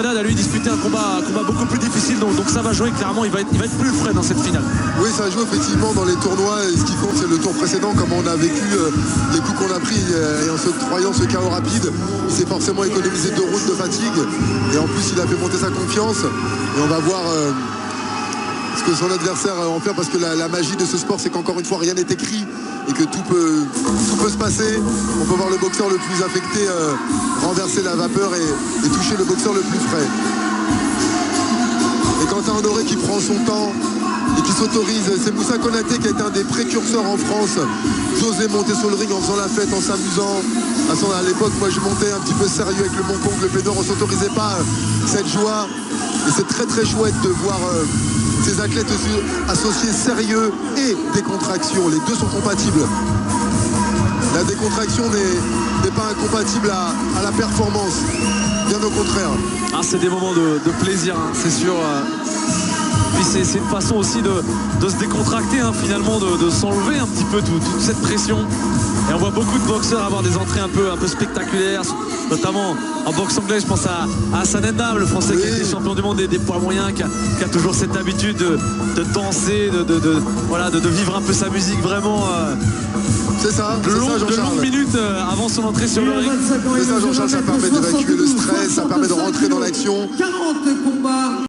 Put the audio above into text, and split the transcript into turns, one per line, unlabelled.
Haddad a lui disputé un combat beaucoup plus difficile, donc ça va jouer clairement, il va être plus frais dans cette finale.
Oui, ça joue effectivement dans les tournois, et ce qui compte c'est le tour précédent, comme on a vécu les coups qu'on a pris, et en se croyant ce chaos rapide, il s'est forcément économisé 2 rounds de fatigue, et en plus il a fait monter sa confiance, et on va voir ce que son adversaire en fait, parce que la magie de ce sport c'est qu'encore une fois rien n'est écrit, et que tout peut se passer. On peut voir le boxeur le plus affecté renverser la vapeur et toucher le boxeur le plus frais. Et Quentin Honoré qui prend son temps et qui s'autorise, c'est Moussa Konaté qui a été un des précurseurs en France d'oser monter sur le ring en faisant la fête, en s'amusant. À l'époque, moi je montais un petit peu sérieux avec le Moncong, le Plaidoir, on ne s'autorisait pas cette joie, et c'est très très chouette de voir ces athlètes associés sérieux et décontraction. Les deux sont compatibles. La décontraction n'est pas incompatible à la performance, bien au contraire.
Ah, c'est des moments de plaisir, hein, c'est sûr. Puis c'est une façon aussi de se décontracter, hein, finalement, de s'enlever un petit peu toute cette pression. Et on voit beaucoup de boxeurs avoir des entrées un peu spectaculaires, notamment en boxe anglaise. Je pense à Hassan Ndam, le Français, oui, qui a été champion du monde des poids moyens, qui a toujours cette habitude de danser, de vivre un peu sa musique vraiment.
C'est ça,
de longues minutes avant son entrée sur le ring.
C'est ça, Jean-Charles, ça permet d'évacuer le stress, ça permet de rentrer dans l'action.
40 combats.